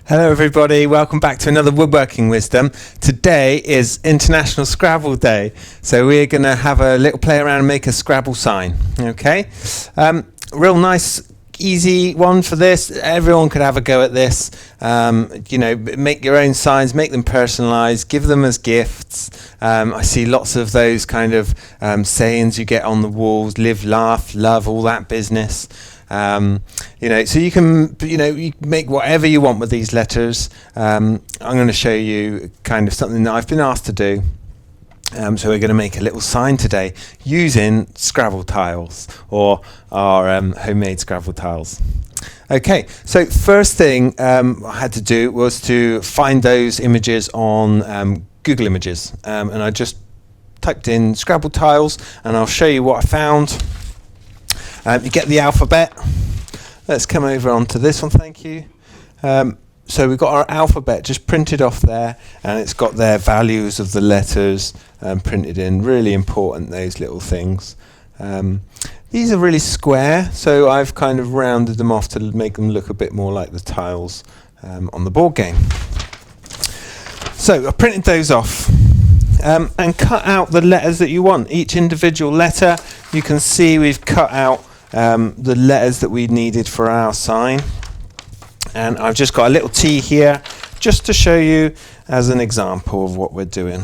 Hello everybody, welcome back to another Woodworking Wisdom. Today is International Scrabble Day, so we're going to have a little play around and make a Scrabble sign. Okay, real nice, easy one for this. Everyone could have a go at this. Make your own signs, make them personalised, give them as gifts. I see lots of those kind of sayings you get on the walls: live, laugh, love, all that business. So you can, you make whatever you want with these letters. I'm going to show you kind of something that I've been asked to do. So we're going to make a little sign today using Scrabble tiles, or our homemade Scrabble tiles. Okay, so first thing I had to do was to find those images on Google Images, and I just typed in Scrabble tiles, and I'll show you what I found. You get the alphabet. Let's come over onto this one, thank you. So we've got our alphabet just printed off there, and it's got their values of the letters printed in. Really important, those little things. These are really square, so I've kind of rounded them off to make them look a bit more like the tiles on the board game. So I printed those off. And cut out the letters that you want. Each individual letter, you can see we've cut out the letters that we needed for our sign. And I've just got a little T here just to show you as an example of what we're doing.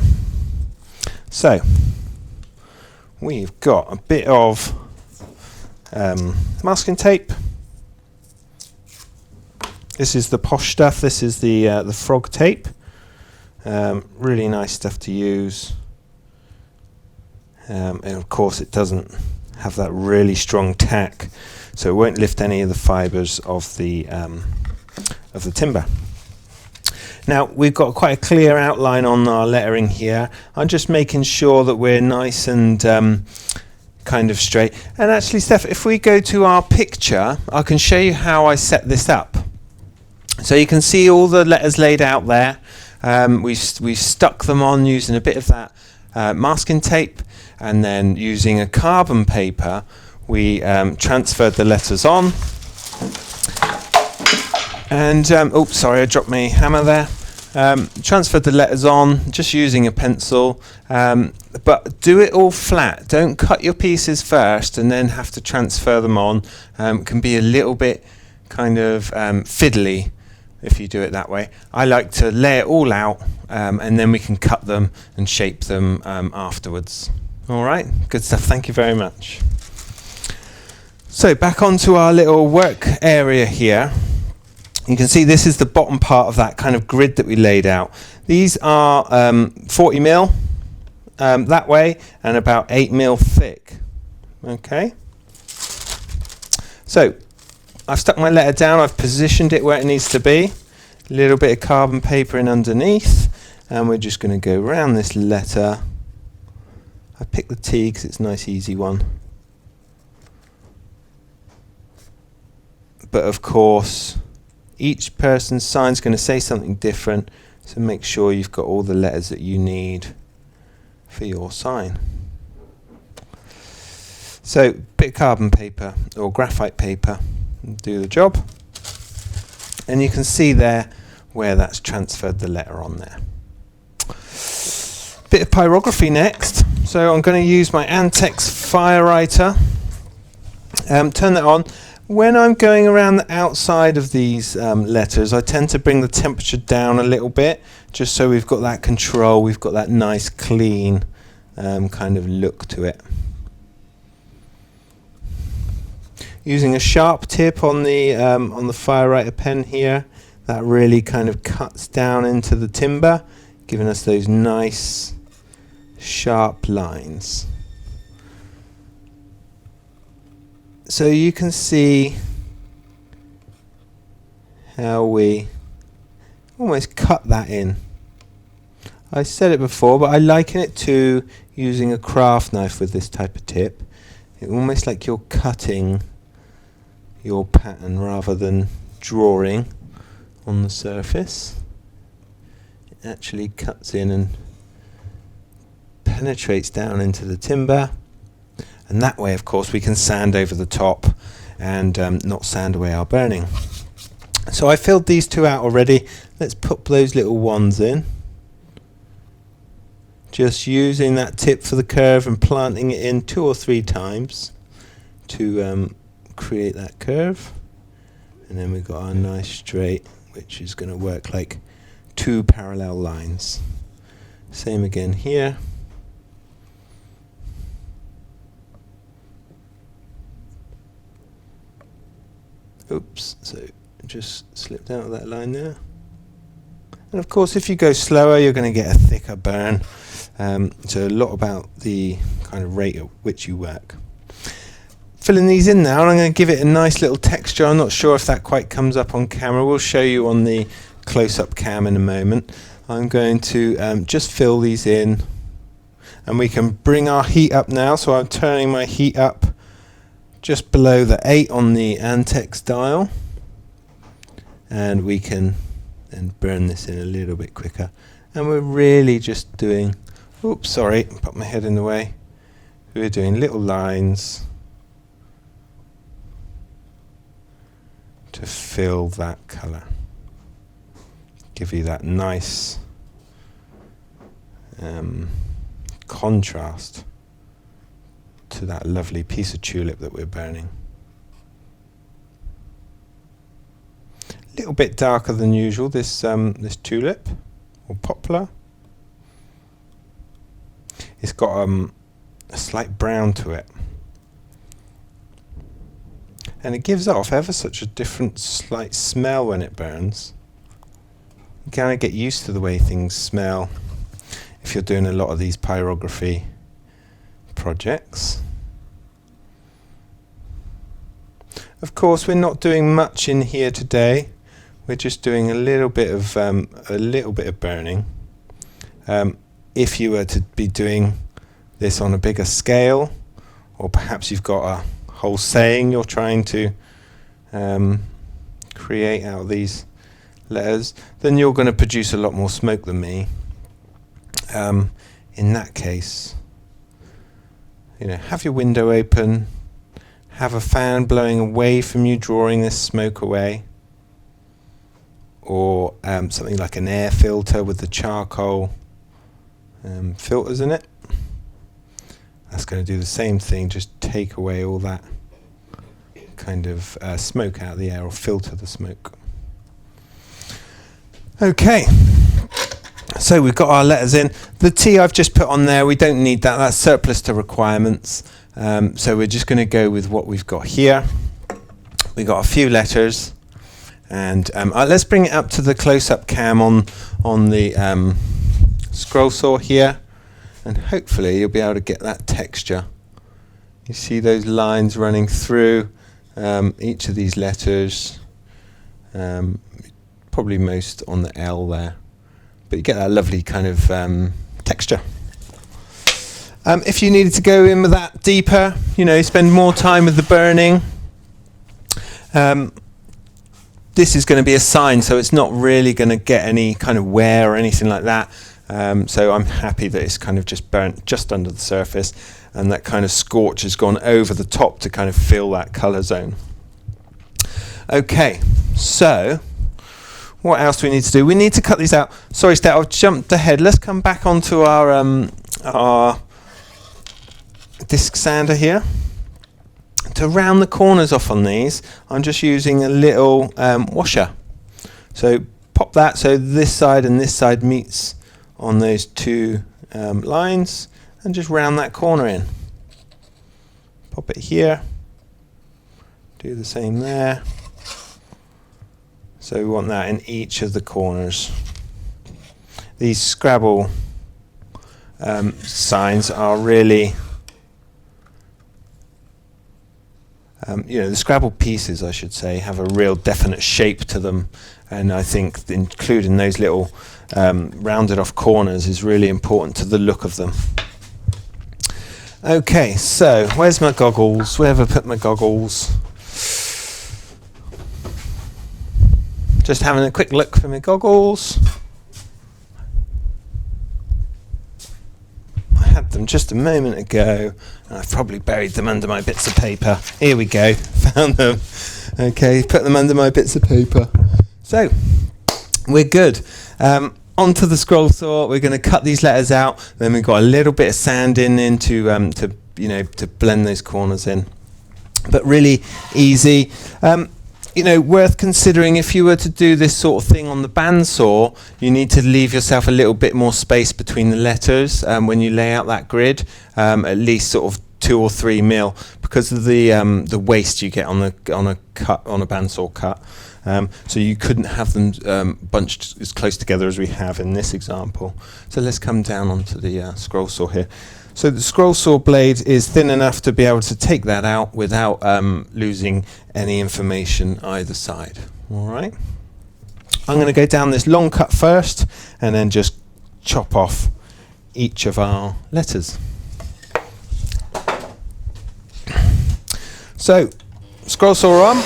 So we've got a bit of masking tape. This is the posh stuff. This is the frog tape. Really nice stuff to use, and of course it doesn't have that really strong tack, so it won't lift any of the fibres of the timber. Now we've got quite a clear outline on our lettering here. I'm just making sure that we're nice and kind of straight. And actually, Steph, if we go to our picture, I can show you how I set this up. So you can see all the letters laid out there. We've stuck them on using a bit of that masking tape, and then using a carbon paper we transferred the letters on. And I dropped my hammer there. Transferred the letters on just using a pencil, but do it all flat. Don't cut your pieces first and then have to transfer them on. Can be a little bit kind of fiddly if you do it that way. I like to lay it all out, and then we can cut them and shape them afterwards. All right, good stuff. Thank you very much. So back onto our little work area here. You can see this is the bottom part of that kind of grid that we laid out. These are 40 mil that way, and about 8 mil thick. Okay. So I've stuck my letter down, I've positioned it where it needs to be. A little bit of carbon paper in underneath, and we're just going to go around this letter. I picked the T because it's a nice easy one. But of course, each person's sign is going to say something different, so make sure you've got all the letters that you need for your sign. So, bit of carbon paper or graphite paper will do the job. And you can see there where that's transferred the letter on there. Bit of pyrography next. So I'm going to use my ANTEX fire writer. Turn that on. When I'm going around the outside of these letters, I tend to bring the temperature down a little bit, just so we've got that control, we've got that nice clean kind of look to it. Using a sharp tip on the fire writer pen here, that really kind of cuts down into the timber, giving us those nice sharp lines. So you can see how we almost cut that in. I said it before, but I liken it to using a craft knife with this type of tip. It's almost like you're cutting your pattern rather than drawing on the surface. It actually cuts in and penetrates down into the timber, and that way of course we can sand over the top and not sand away our burning. So I filled these two out already. Let's put those little ones in. Just using that tip for the curve and planting it in 2 or 3 times to create that curve. And then we've got our nice straight, which is going to work like 2 parallel lines. Same again here. Oops, so just slipped out of that line there. And of course, if you go slower, you're going to get a thicker burn. So a lot about the kind of rate at which you work. Filling these in now, and I'm going to give it a nice little texture. I'm not sure if that quite comes up on camera. We'll show you on the close-up cam in a moment. I'm going to just fill these in, and we can bring our heat up now. So I'm turning my heat up just below the 8 on the ANTEX dial, and we can then burn this in a little bit quicker. And we're really just doing, oops, sorry, put my head in the way. We're doing little lines to fill that colour, give you that nice contrast to that lovely piece of tulip that we're burning. A little bit darker than usual, this tulip or poplar. It's got a slight brown to it, and it gives off ever such a different slight smell when it burns. You kind of get used to the way things smell if you're doing a lot of these pyrography projects. Of course, we're not doing much in here today. We're just doing a little bit of burning. If you were to be doing this on a bigger scale, or perhaps you've got a whole saying you're trying to create out of these letters, then you're going to produce a lot more smoke than me. In that case, have your window open, have a fan blowing away from you, drawing this smoke away, or something like an air filter with the charcoal filters in it. That's going to do the same thing, just take away all that kind of smoke out of the air, or filter the smoke. Okay, so we've got our letters in. The T I've just put on there, we don't need that, that's surplus to requirements. So we're just going to go with what we've got here. We've got a few letters, and let's bring it up to the close-up cam on the scroll saw here, and hopefully you'll be able to get that texture. You see those lines running through each of these letters, probably most on the L there, but you get that lovely kind of texture. If you needed to go in with that deeper, spend more time with the burning, this is going to be a sign, so it's not really going to get any kind of wear or anything like that. So I'm happy that it's kind of just burnt just under the surface, and that kind of scorch has gone over the top to kind of fill that colour zone. Okay, so what else do we need to do? We need to cut these out. Sorry, Stat, I've jumped ahead. Let's come back onto our disc sander here. To round the corners off on these, I'm just using a little washer. So pop that so this side and this side meets on those two lines, and just round that corner in. Pop it here, do the same there. So we want that in each of the corners. These Scrabble signs are really, the Scrabble pieces, I should say, have a real definite shape to them, and I think including those little rounded off corners is really important to the look of them. Okay, so where's my goggles? Where have I put my goggles? Just having a quick look for my goggles. I had them just a moment ago, and I've probably buried them under my bits of paper. Here we go, found them. Okay, put them under my bits of paper. So we're good. Onto the scroll saw. We're going to cut these letters out. Then we've got a little bit of sand in to blend those corners in. But really easy. Worth considering if you were to do this sort of thing on the bandsaw, you need to leave yourself a little bit more space between the letters when you lay out that grid, at least sort of 2 or 3 mil, because of the waste you get on a bandsaw cut. So you couldn't have them bunched as close together as we have in this example. So let's come down onto the scroll saw here. So the scroll saw blade is thin enough to be able to take that out without losing any information either side. All right. I'm going to go down this long cut first and then just chop off each of our letters. So scroll saw on,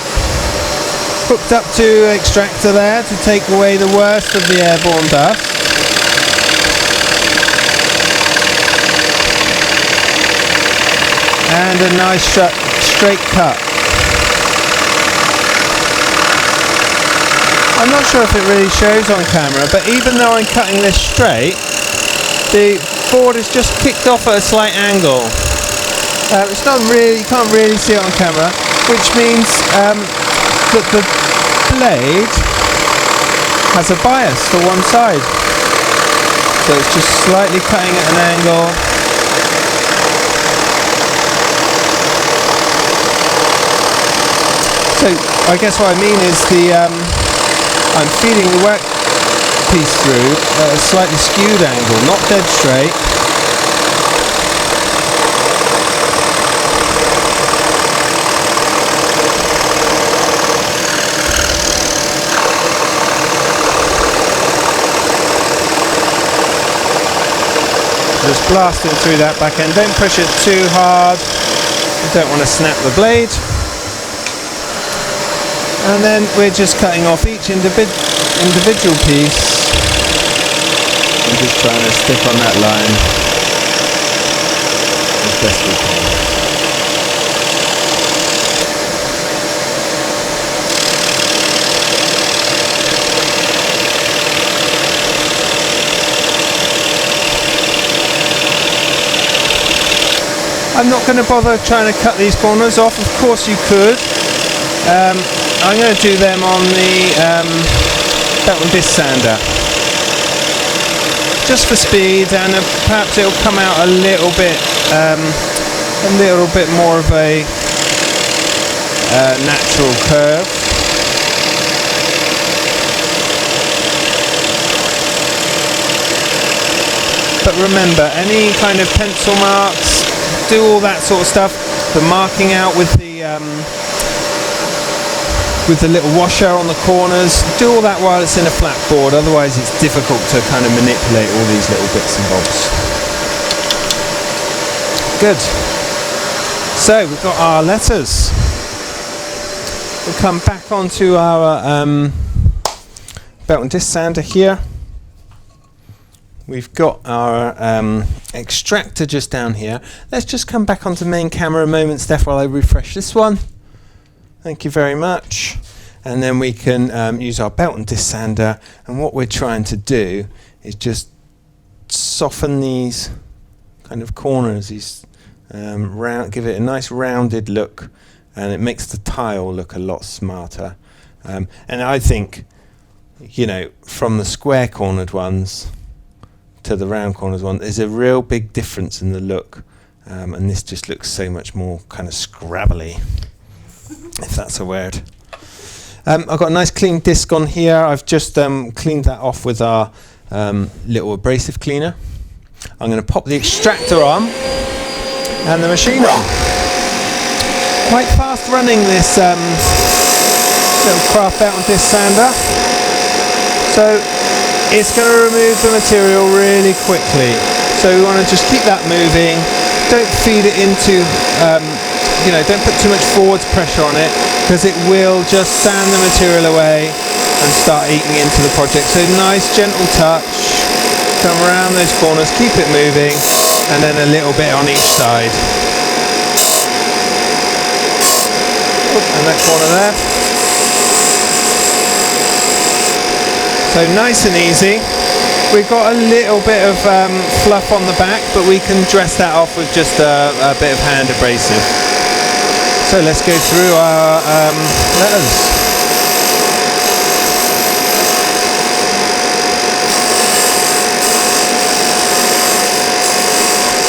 hooked up to extractor there to take away the worst of the airborne dust. And a nice straight cut. I'm not sure if it really shows on camera, but even though I'm cutting this straight, the board is just kicked off at a slight angle. It's not really, you can't really see it on camera, which means that the blade has a bias to one side. So it's just slightly cutting at an angle. So I guess what I mean is I'm feeding the workpiece through at a slightly skewed angle, not dead straight. Just blasting through that back end. Don't push it too hard. You don't want to snap the blade. And then we're just cutting off each individual piece and just trying to stick on that line as best we can. I'm not going to bother trying to cut these corners off. Of course you could. I'm going to do them on the belt and disc sander, just for speed, and perhaps it'll come out a little bit more of a natural curve. But remember, any kind of pencil marks, do all that sort of stuff. The marking out with the little washer on the corners, do all that while it's in a flat board, otherwise it's difficult to kind of manipulate all these little bits and bobs. Good. So we've got our letters. We'll come back onto our belt and disc sander here. We've got our extractor just down here. Let's just come back onto main camera a moment, Steph, while I refresh this one. Thank you very much. And then we can use our belt and disc sander, and what we're trying to do is just soften these kind of corners, these give it a nice rounded look, and it makes the tile look a lot smarter. And I think, from the square cornered ones to the round corners one, there's a real big difference in the look, and this just looks so much more kind of scrabbly, if that's a word. I've got a nice clean disc on here. I've just cleaned that off with our little abrasive cleaner. I'm going to pop the extractor on and the machine on. Quite fast running this little craft belt and disc sander. So it's going to remove the material really quickly. So we want to just keep that moving. Don't feed it into don't put too much forwards pressure on it, because it will just sand the material away and start eating into the project. So nice gentle touch, come around those corners, keep it moving, and then a little bit on each side. And that corner there. So nice and easy. We've got a little bit of fluff on the back, but we can dress that off with just a bit of hand abrasive. So let's go through our letters.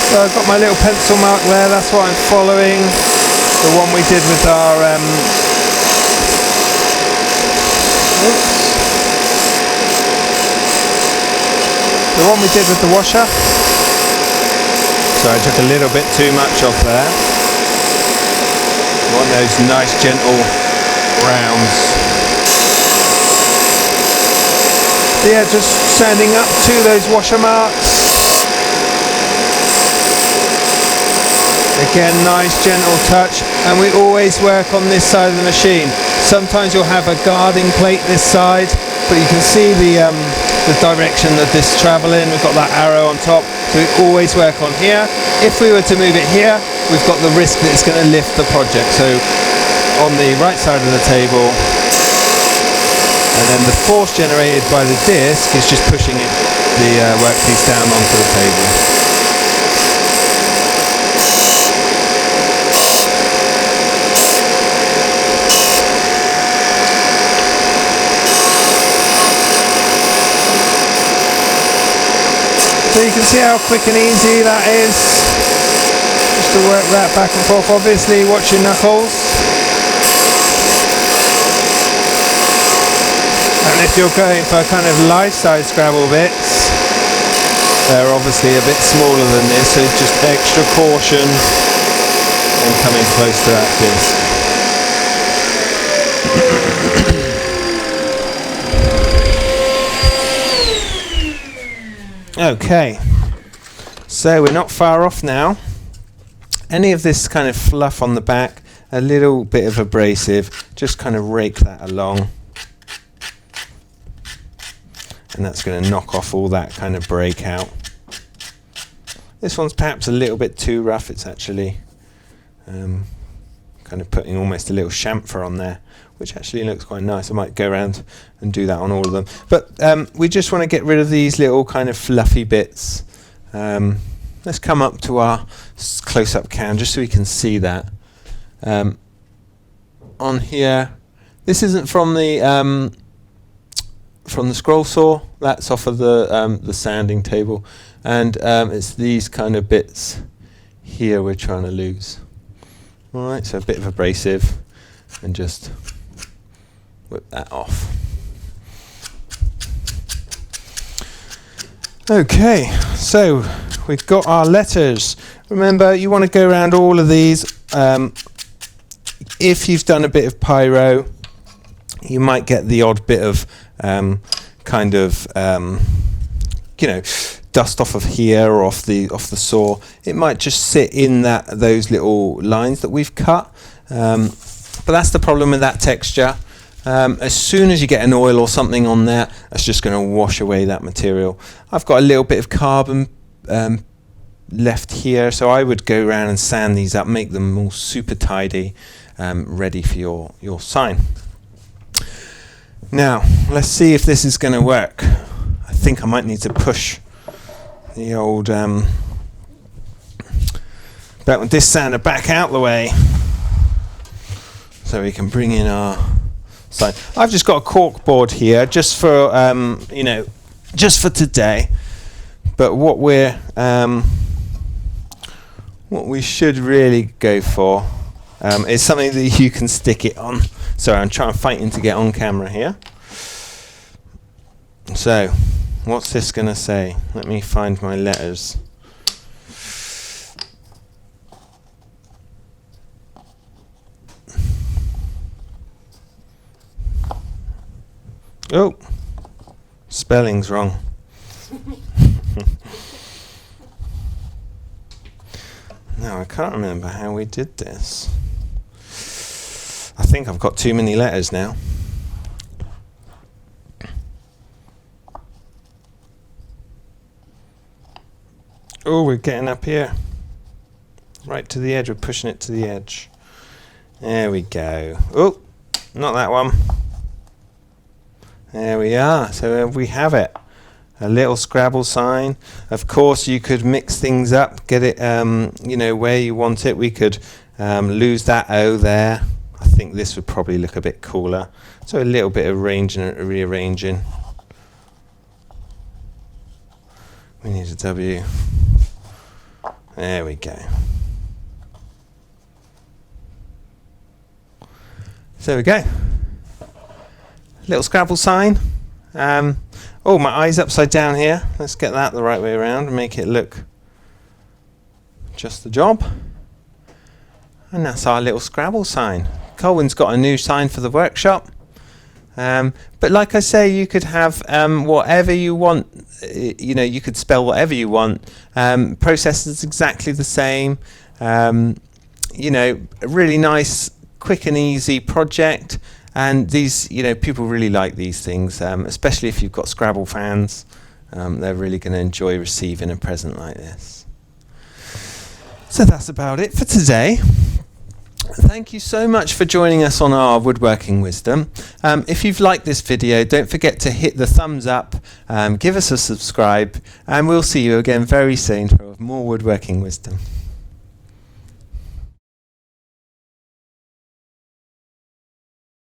So I've got my little pencil mark there, that's what I'm following. The one we did with our the one we did with the washer. So I took a little bit too much off there. Want those nice gentle rounds. Yeah, just sanding up to those washer marks. Again, nice gentle touch, and we always work on this side of the machine. Sometimes you'll have a guarding plate this side, but you can see the direction that this is traveling. We've got that arrow on top, so we always work on here. If we were to move it here, we've got the risk that it's going to lift the project. So on the right side of the table, and then the force generated by the disc is just pushing the workpiece down onto the table. So you can see how quick and easy that is, just to work that back and forth. Obviously watch your knuckles, and if you're going for kind of life-size Scrabble bits, they're obviously a bit smaller than this, so just extra caution when coming close to that disc. Okay, so we're not far off now. Any of this kind of fluff on the back, a little bit of abrasive, just kind of rake that along, and that's going to knock off all that kind of breakout. This one's perhaps a little bit too rough. It's actually kind of putting almost a little chamfer on there, which actually looks quite nice. I might go around and do that on all of them. But we just want to get rid of these little kind of fluffy bits. Let's come up to our close-up cam just so we can see that. On here, this isn't from the scroll saw. That's off of the sanding table, and it's these kind of bits here we're trying to lose. All right, so a bit of abrasive, and just whip that off. Okay, so we've got our letters. Remember, you want to go around all of these. If you've done a bit of pyro, you might get the odd bit of dust off of here or off the saw. It might just sit in those little lines that we've cut. But that's the problem with that texture. As soon as you get an oil or something on there, that's just going to wash away that material. I've got a little bit of carbon left here, so I would go around and sand these up, make them all super tidy, ready for your sign. Now, let's see if this is going to work. I think I might need to push the old disc sander back out the way so we can bring in our sign. I've just got a cork board here just for just for today. But what we should really go for is something that you can stick it on. Sorry, I'm fighting to get on camera here. So, what's this going to say? Let me find my letters. Oh, spelling's wrong. No, I can't remember how we did this. I think I've got too many letters now. Oh, we're getting up here. Right to the edge, we're pushing it to the edge. There we go. Oh, not that one. There we are. So we have it. A little Scrabble sign. Of course, you could mix things up, get it, where you want it. We could lose that O there. I think this would probably look a bit cooler. So a little bit of rearranging. We need a W. There we go. So there we go. Little Scrabble sign. Oh, my eye's upside down here. Let's get that the right way around and make it look just the job. And that's our little Scrabble sign. Colwyn's got a new sign for the workshop. But like I say, you could have whatever you want. You could spell whatever you want. Process is exactly the same. A really nice, quick and easy project. And these, people really like these things, especially if you've got Scrabble fans. They're really going to enjoy receiving a present like this. So that's about it for today. Thank you so much for joining us on our Woodworking Wisdom. If you've liked this video, don't forget to hit the thumbs up, give us a subscribe, and we'll see you again very soon for more Woodworking Wisdom.